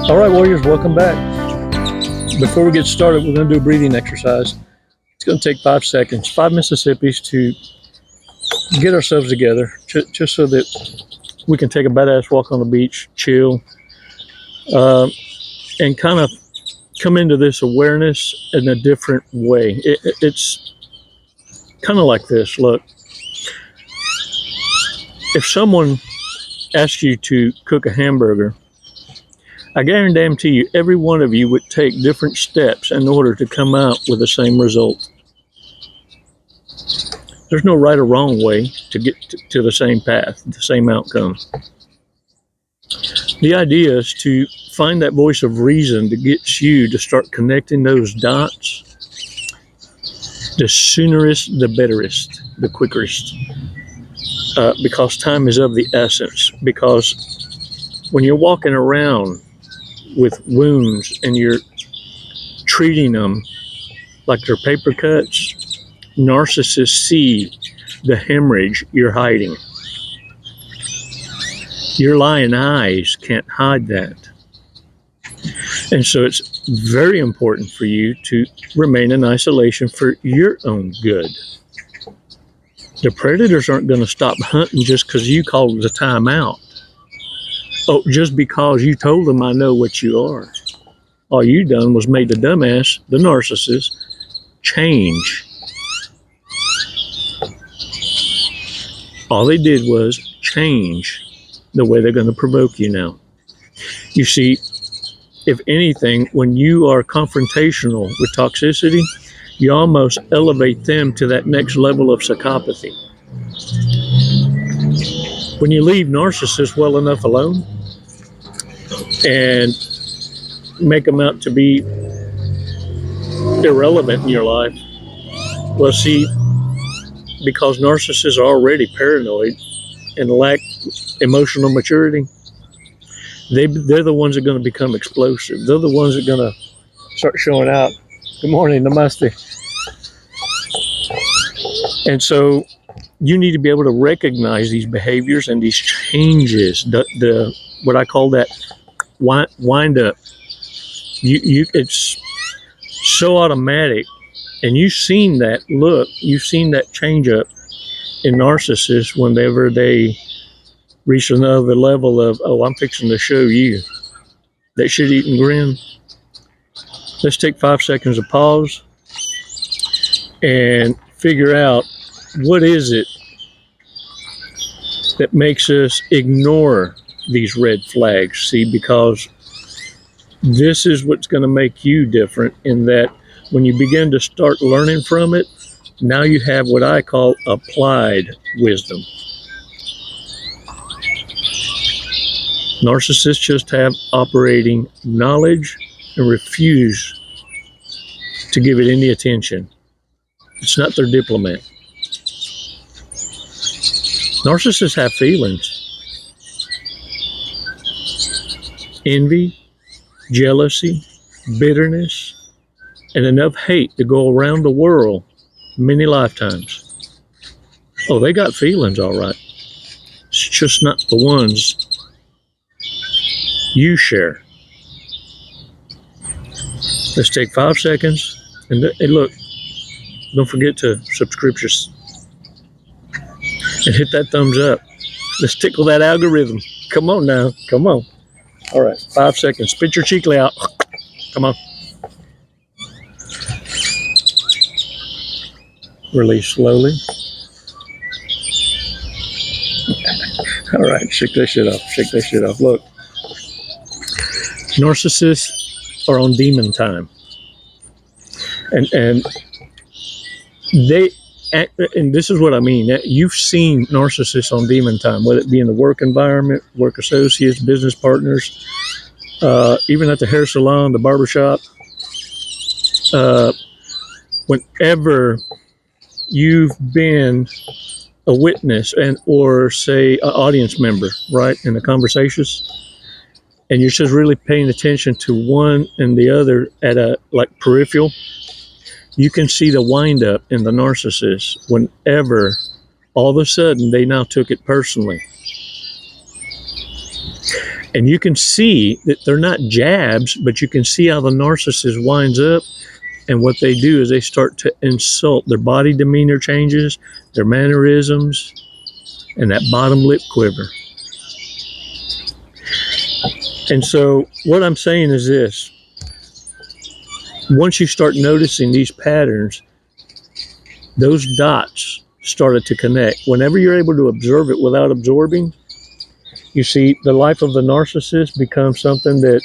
All right, warriors, welcome back. Before we get started, we're going to do a breathing exercise. It's going to take 5 seconds, 5 Mississippis to get ourselves together, just so that we can take a badass walk on the beach, chill, and kind of come into this awareness in a different way. It's kind of like this. Look, if someone asks you to cook a hamburger, I guarantee you, every one of you would take different steps in order to come out with the same result. There's no right or wrong way to get to the same path, the same outcome. The idea is to find that voice of reason that gets you to start connecting those dots. The soonerest, the betterest, the quickest. Because time is of the essence. Because when you're walking around with wounds and you're treating them like they're paper cuts, narcissists see the hemorrhage you're hiding. Your lying eyes can't hide that. And so it's very important for you to remain in isolation for your own good. The predators aren't going to stop hunting just because you called the time out. Oh, just because you told them I know what you are. All you done was made the dumbass, the narcissist, change. All they did was change the way they're going to provoke you now. You see, if anything, when you are confrontational with toxicity, you almost elevate them to that next level of psychopathy. When you leave narcissists well enough alone and make them out to be irrelevant in your life, well, see, because narcissists are already paranoid and lack emotional maturity, they're the ones that are going to become explosive. They're the ones that are going to start showing out. Good morning, namaste. And so you need to be able to recognize these behaviors and these changes, the what I call that wind up. It's so automatic, and you've seen that look, you've seen that change up in narcissists whenever they reach another level of, oh, I'm fixing to show you that shit-eating grin. Let's take 5 seconds of pause and figure out what is it that makes us ignore these red flags. See, because this is what's going to make you different, in that when you begin to start learning from it, now you have what I call applied wisdom. Narcissists just have operating knowledge and refuse to give it any attention. It's not their diplomat. Narcissists have feelings. Envy, jealousy, bitterness, and enough hate to go around the world many lifetimes. Oh, they got feelings, all right. It's just not the ones you share. Let's take 5 seconds and look, don't forget to subscribe and hit that thumbs up. Let's tickle that algorithm. Come on now, come on. All right, 5 seconds. Spit your cheekly out. Come on. Release slowly. All right, shake that shit off. Shake that shit off. Look, narcissists are on demon time, and this is what I mean. You've seen narcissists on demon time, whether it be in the work environment, work associates, business partners, even at the hair salon, the barbershop. Whenever you've been a witness or say an audience member, right, in the conversations, and you're just really paying attention to one and the other at a peripheral, you can see the wind up in the narcissist whenever all of a sudden they now took it personally. And you can see that they're not jabs, but you can see how the narcissist winds up. And what they do is they start to insult. Their body demeanor changes, their mannerisms, and that bottom lip quiver. And so what I'm saying is this. Once you start noticing these patterns, those dots started to connect. Whenever you're able to observe it without absorbing, you see the life of the narcissist becomes something that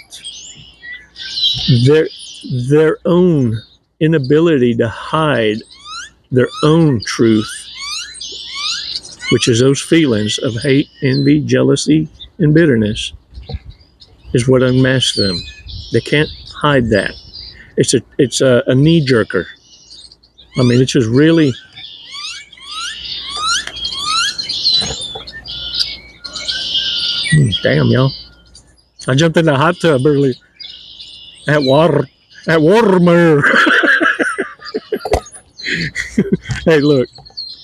their own inability to hide their own truth, which is those feelings of hate, envy, jealousy, and bitterness, is what unmasks them. They can't hide that. It's a knee jerker. I mean, it's just really. Damn, y'all! I jumped in the hot tub early. That water mirror. Hey, look.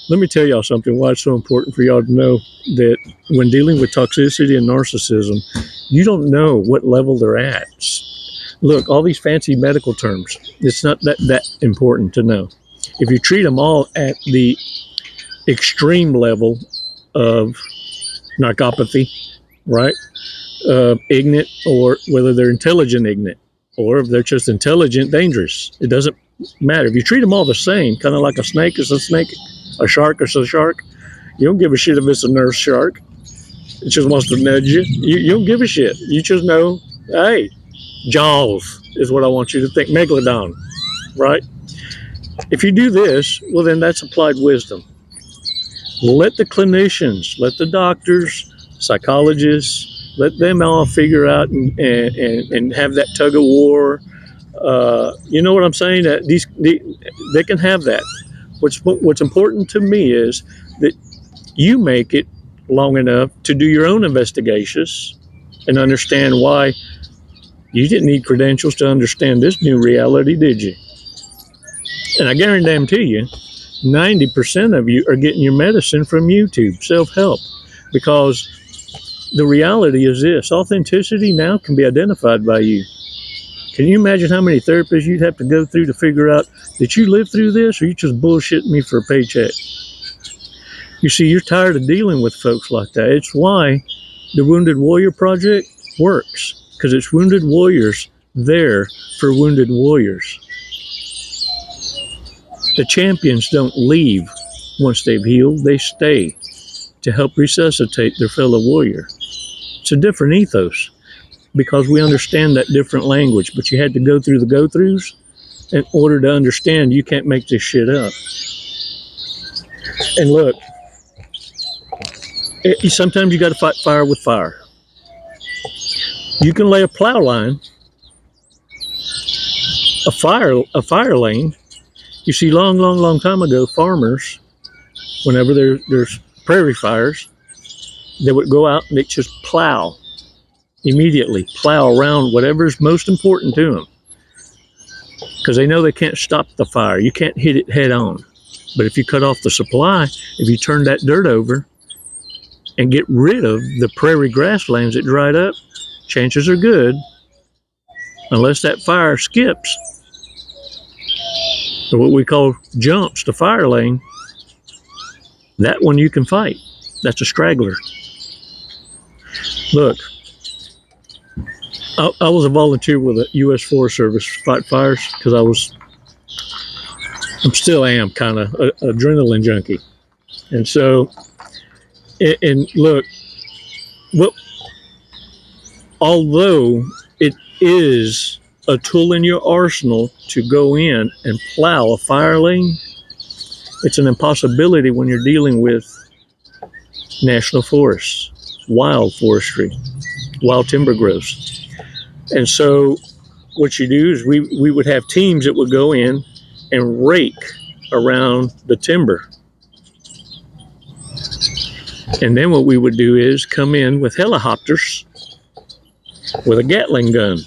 Let me tell y'all something. Why it's so important for y'all to know that when dealing with toxicity and narcissism, you don't know what level they're at. Look, all these fancy medical terms, it's not that important to know. If you treat them all at the extreme level of narcopathy, right? Ignorant, or whether they're intelligent ignorant, or if they're just intelligent dangerous. It doesn't matter. If you treat them all the same, kind of like a snake is a snake, a shark is a shark, you don't give a shit if it's a nurse shark. It just wants to nudge you. You don't give a shit. You just know, hey, Jaws is what I want you to think. Megalodon, right? If you do this, well, then that's applied wisdom. Let the clinicians, let the doctors, psychologists, let them all figure out and have that tug of war. You know what I'm saying? That they can have that. What's important to me is that you make it long enough to do your own investigations and understand why. You didn't need credentials to understand this new reality, did you? And I guarantee you, 90% of you are getting your medicine from YouTube, self-help, because the reality is this: authenticity now can be identified by you. Can you imagine how many therapists you'd have to go through to figure out that you lived through this, or you just bullshitting me for a paycheck? You see, you're tired of dealing with folks like that. It's why the Wounded Warrior Project works. Because it's wounded warriors there for wounded warriors. The champions don't leave once they've healed, they stay to help resuscitate their fellow warrior. It's a different ethos because we understand that different language, but you had to go through the go-throughs in order to understand you can't make this shit up. And look, sometimes you got to fight fire with fire. You can lay a plow line, a fire lane. You see, long time ago, farmers, whenever there's prairie fires, they would go out and they just plow immediately, plow around whatever's most important to them, because they know they can't stop the fire. You can't hit it head on. But if you cut off the supply, if you turn that dirt over and get rid of the prairie grasslands that dried up, chances are good, unless that fire skips, or what we call jumps the fire lane, that one you can fight. That's a straggler. Look, I was a volunteer with the U.S. Forest Service fight fires because I still am kind of an adrenaline junkie. And so, and look, well, although it is a tool in your arsenal to go in and plow a fire lane, it's an impossibility when you're dealing with national forests, wild forestry, wild timber growths. And so what you do is we would have teams that would go in and rake around the timber. And then what we would do is come in with helicopters with a Gatling gun,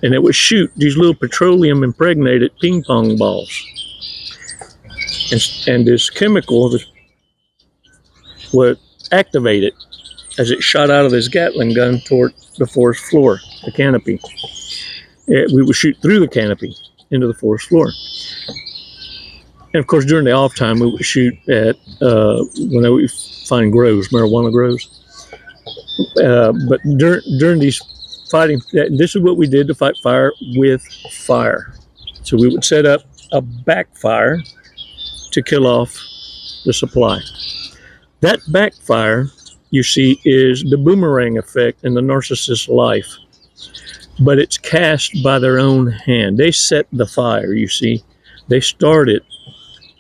and it would shoot these little petroleum impregnated ping pong balls, and this chemical would activate it, as it shot out of his Gatling gun toward the forest floor, the canopy. We would shoot through the canopy into the forest floor. And of course, during the off time, we would shoot at when we find grows, marijuana grows. But during these fighting, this is what we did to fight fire with fire. So we would set up a backfire to kill off the supply. That backfire, you see, is the boomerang effect in the narcissist's life. But it's cast by their own hand. They set the fire, you see. They started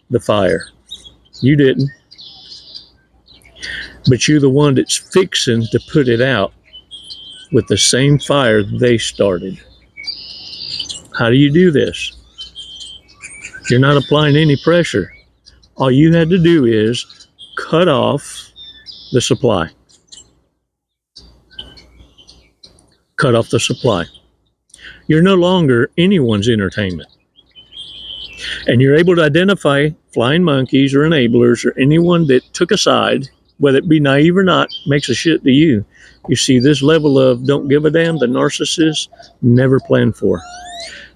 the fire. You didn't. But you're the one that's fixing to put it out with the same fire they started. How do you do this? You're not applying any pressure. All you had to do is cut off the supply. Cut off the supply. You're no longer anyone's entertainment. And you're able to identify flying monkeys or enablers or anyone that took a side, whether it be naive or not, makes a shit to you. You see, this level of don't give a damn, the narcissist never planned for.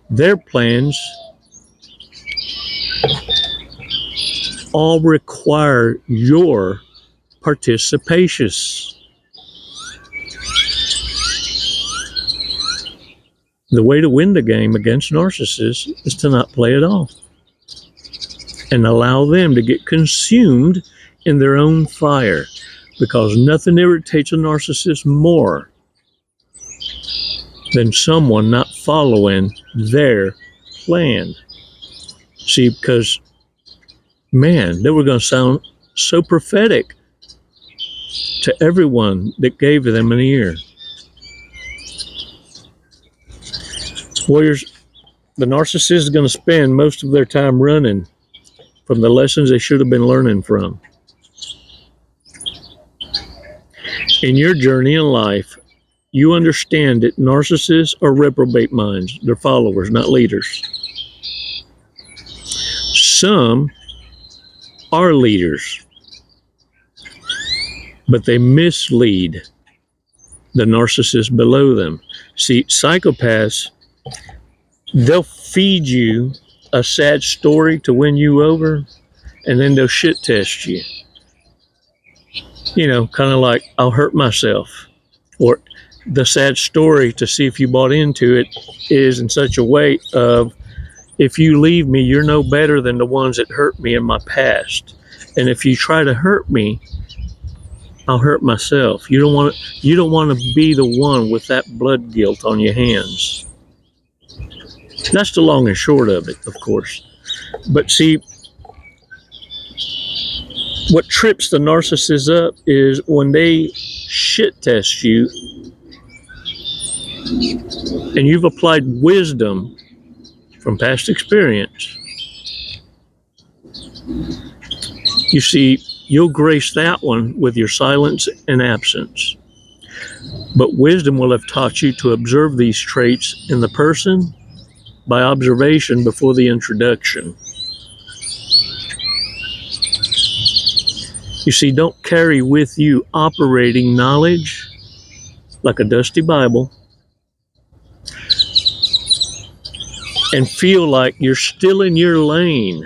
Their plans all require your participation. The way to win the game against narcissists is to not play at all and allow them to get consumed in their own fire, because nothing irritates a narcissist more than someone not following their plan. See, because, man, they were going to sound so prophetic to everyone that gave them an ear. Warriors, the narcissist is going to spend most of their time running from the lessons they should have been learning from. In your journey in life, you understand that narcissists are reprobate minds. They're followers, not leaders. Some are leaders, but they mislead the narcissist below them. See, psychopaths, they'll feed you a sad story to win you over, and then they'll shit test you. You know, kind of like, I'll hurt myself. Or the sad story to see if you bought into it is in such a way of, if you leave me, you're no better than the ones that hurt me in my past. And if you try to hurt me, I'll hurt myself. You don't want to be the one with that blood guilt on your hands. That's the long and short of it, of course. But see, what trips the narcissist up is when they shit test you and you've applied wisdom from past experience. You see, you'll grace that one with your silence and absence. But wisdom will have taught you to observe these traits in the person by observation before the introduction. You see, don't carry with you operating knowledge like a dusty Bible and feel like you're still in your lane,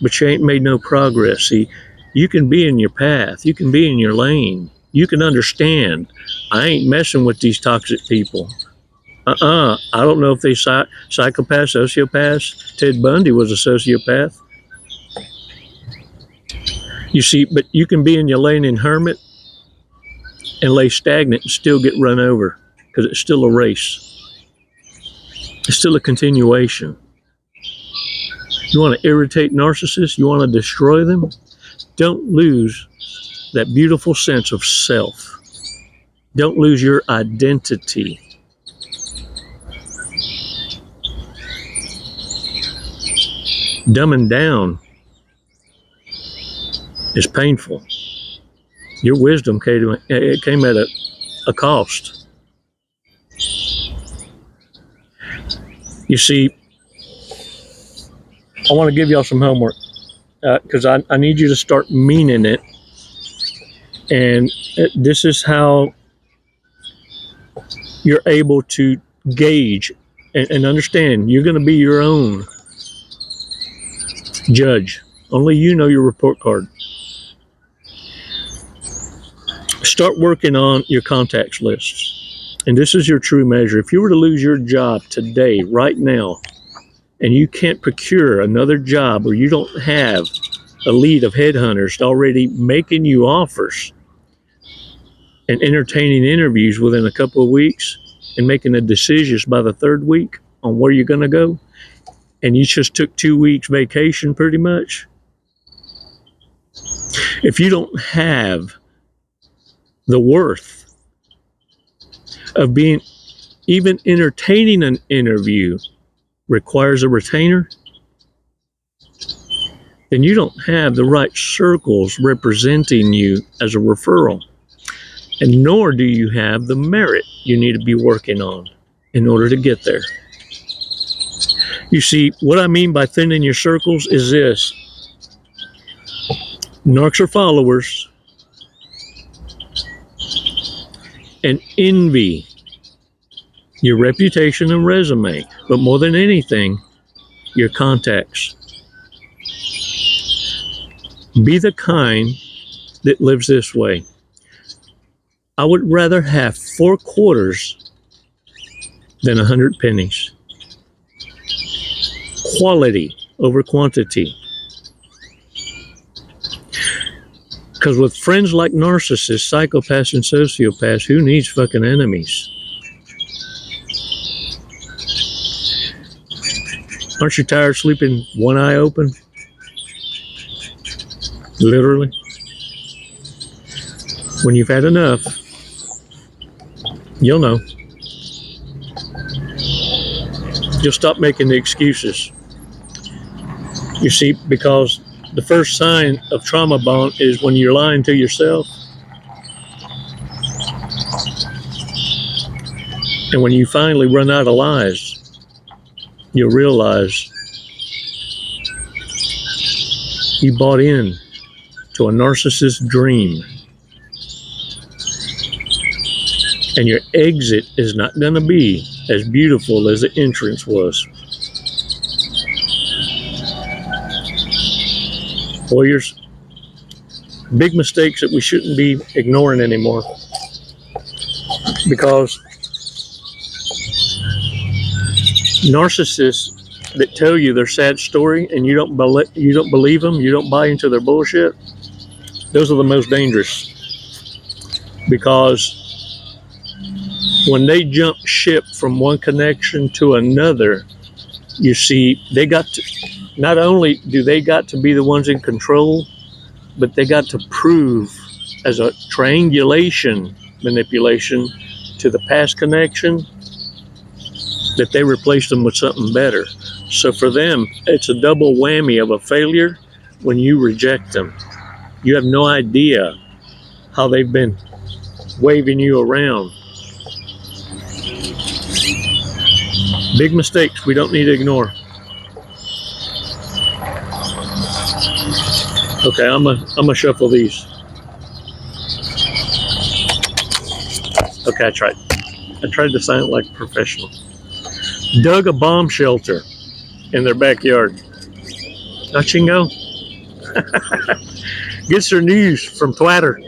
but you ain't made no progress. See, you can be in your path. You can be in your lane. You can understand, I ain't messing with these toxic people. I don't know if they psychopaths, sociopaths. Ted Bundy was a sociopath. You see, but you can be in your lane in hermit and lay stagnant and still get run over, because it's still a race. It's still a continuation. You want to irritate narcissists? You want to destroy them? Don't lose that beautiful sense of self. Don't lose your identity. Dumbing down is painful. Your wisdom came at a cost. You see, I want to give y'all some homework because I need you to start meaning it And this is how you're able to gauge and understand you're going to be your own judge. Only you know your report card. Start working on your contacts lists. And this is your true measure. If you were to lose your job today, right now, and you can't procure another job, or you don't have a lead of headhunters already making you offers and entertaining interviews within a couple of weeks and making the decisions by the third week on where you're going to go, and you just took 2 weeks vacation pretty much, if you don't have the worth of being even entertaining an interview requires a retainer, then you don't have the right circles representing you as a referral. And nor do you have the merit you need to be working on in order to get there. You see, what I mean by thinning your circles is this. Narcs are followers and envy your reputation and resume, but more than anything, your contacts. Be the kind that lives this way. I would rather have 4 quarters than 100 pennies. Quality over quantity. Because with friends like narcissists, psychopaths, and sociopaths, who needs fucking enemies? Aren't you tired of sleeping one eye open? Literally. When you've had enough, you'll know. You'll stop making the excuses. You see, because the first sign of trauma bond is when you're lying to yourself. And when you finally run out of lies, you'll realize you bought in to a narcissist's dream. And your exit is not going to be as beautiful as the entrance was. Warriors, big mistakes that we shouldn't be ignoring anymore. Because narcissists that tell you their sad story and you don't believe them, you don't buy into their bullshit, those are the most dangerous. Because when they jump ship from one connection to another, you see, they got to, not only do they got to be the ones in control, but they got to prove as a triangulation manipulation to the past connection that they replaced them with something better. So for them, it's a double whammy of a failure when you reject them. You have no idea how they've been waving you around. Big mistakes we don't need to ignore. Okay, I'm gonna shuffle these. Okay, I tried to sound like a professional. Dug a bomb shelter in their backyard. Chingo gets their news from Twitter.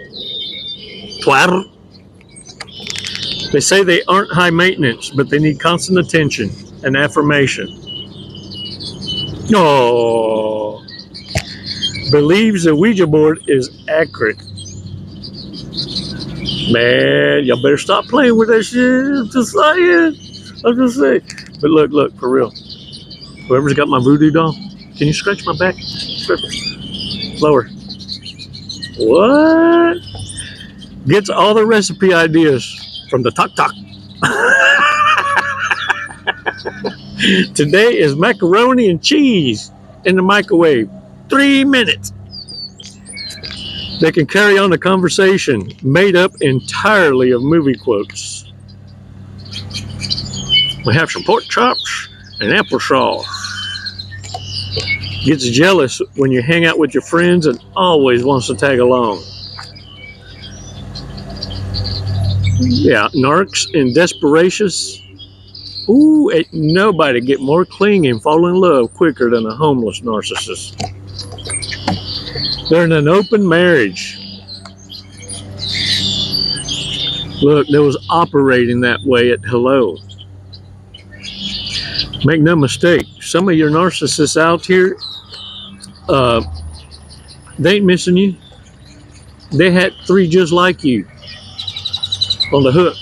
They say they aren't high maintenance, but they need constant attention and affirmation. Oh, believes the Ouija board is accurate. Man, y'all better stop playing with that shit. I'm just saying. But look, for real. Whoever's got my voodoo doll, can you scratch my back? Lower. What? Gets all the recipe ideas from the Tok. Today is macaroni and cheese in the microwave. 3 minutes. They can carry on a conversation made up entirely of movie quotes. We have some pork chops and applesauce. Gets jealous when you hang out with your friends and always wants to tag along. Yeah, narcs and desperacious. Ooh, ain't nobody get more clingy and fall in love quicker than a homeless narcissist. They're in an open marriage. Look, they was operating that way at hello. Make no mistake, some of your narcissists out here, they ain't missing you. They had 3 just like you on the hook.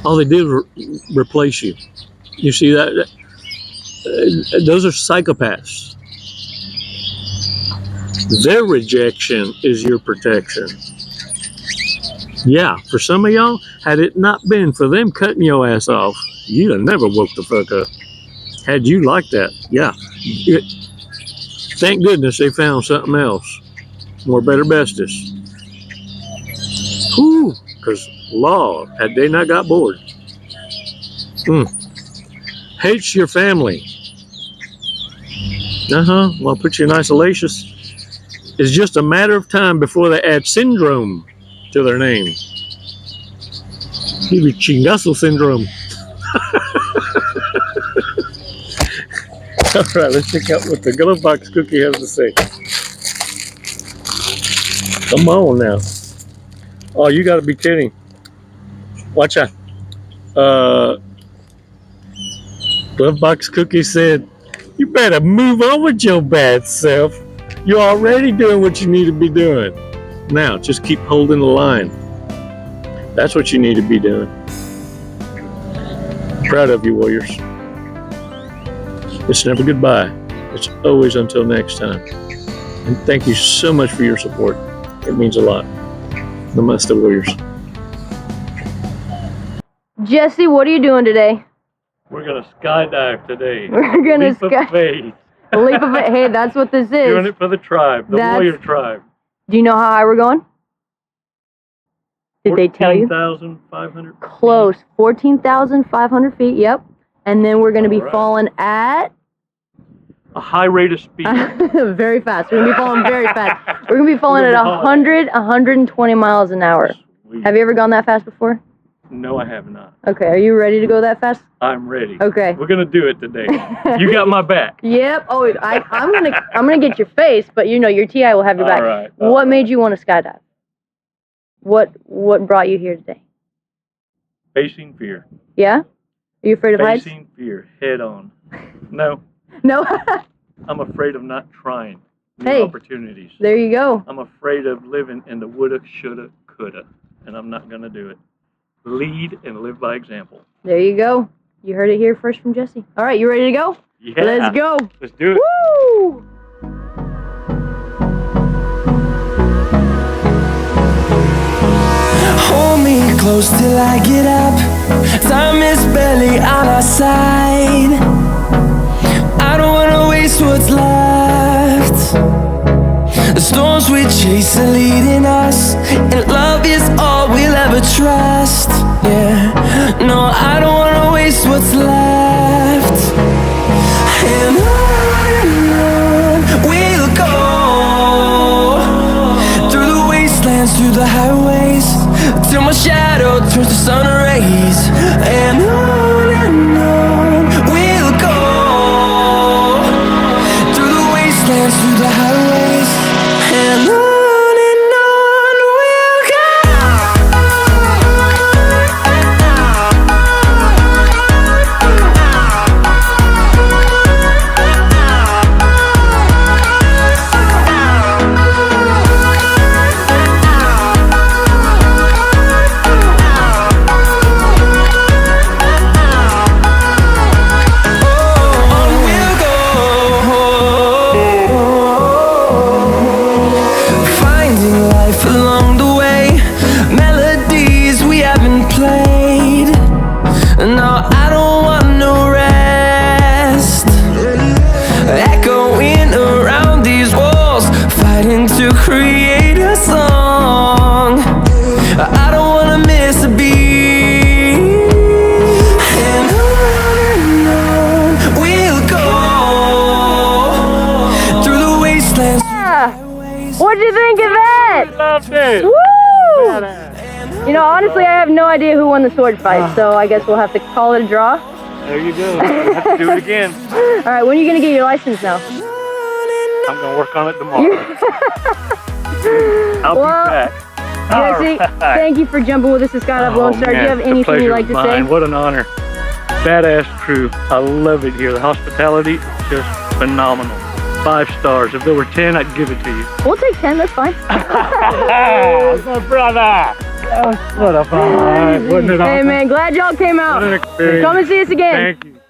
All they did was replace you. You see that? Those are psychopaths. Their rejection is your protection. Yeah, for some of y'all, had it not been for them cutting your ass off, you'd have never woke the fuck up. Had you like that, yeah. Thank goodness they found something else. More better bestest. Whew, because Lord, had they not got bored. Hates your family. Well, put you in isolation. It's just a matter of time before they add syndrome to their name. Maybe Chingasso syndrome. All right, let's check out what the glove box cookie has to say. Come on now. Oh, you got to be kidding. Watch out. Glove box cookie said, "You better move on with your bad self. You're already doing what you need to be doing. Now, just keep holding the line. That's what you need to be doing." Proud of you, warriors. It's never goodbye. It's always until next time. And thank you so much for your support. It means a lot. Namaste, warriors. Jesse, what are you doing today? We're going to skydive today. We're going to skydive. Leap of faith. Hey, that's what this is. Doing it for the tribe, the warrior tribe. Do you know how high we're going? Did they tell you? 14,500 feet. Close. 14,500 feet, yep. And then we're going to be falling at... a high rate of speed. Very fast. We're going to be falling very fast. We're going to be falling at 120 miles an hour. Sweet. Have you ever gone that fast before? No, I have not. Okay, are you ready to go that fast? I'm ready. Okay. We're going to do it today. You got my back. Yep. Oh, I'm gonna get your face, but you know your TI will have your back. All right. What made you want to skydive? What brought you here today? Facing fear. Yeah? Are you afraid of heights? Facing fear head on. No. No. I'm afraid of not trying new opportunities. There you go. I'm afraid of living in the woulda, shoulda, coulda, and I'm not going to do it. Lead and live by example. There you go. You heard it here first from Jesse. All right, you ready to go? Yeah. Let's go. Let's do it. Woo! Hold me close till I get up. Time is barely on our side. I don't wanna waste what's left. The storms we chase are leading us, and love is all we'll ever trust. Yeah, no, I don't wanna waste what's left. And on we'll go, through the wastelands, through the highways, till my shadow turns to sun rays. And on we'll go, through the wastelands, through the highways, and on we'll go. What'd you think of that? Loved it. Woo! You know, honestly, I have no idea who won the sword fight, so I guess we'll have to call it a draw. There you go. We'll have to do it again. All right, when are you gonna get your license now? I'm gonna work on it tomorrow. I'll be back. Jesse, thank you for jumping with us to Skydive Lone Star. Do you have anything you'd like to say? What an honor. Badass crew. I love it here. The hospitality, just phenomenal. 5 stars. If there were 10, I'd give it to you. We'll take 10, that's fine. My brother. What a fun. Wasn't it awesome? Hey man, glad y'all came out. What an experience. Come and see us again. Thank you.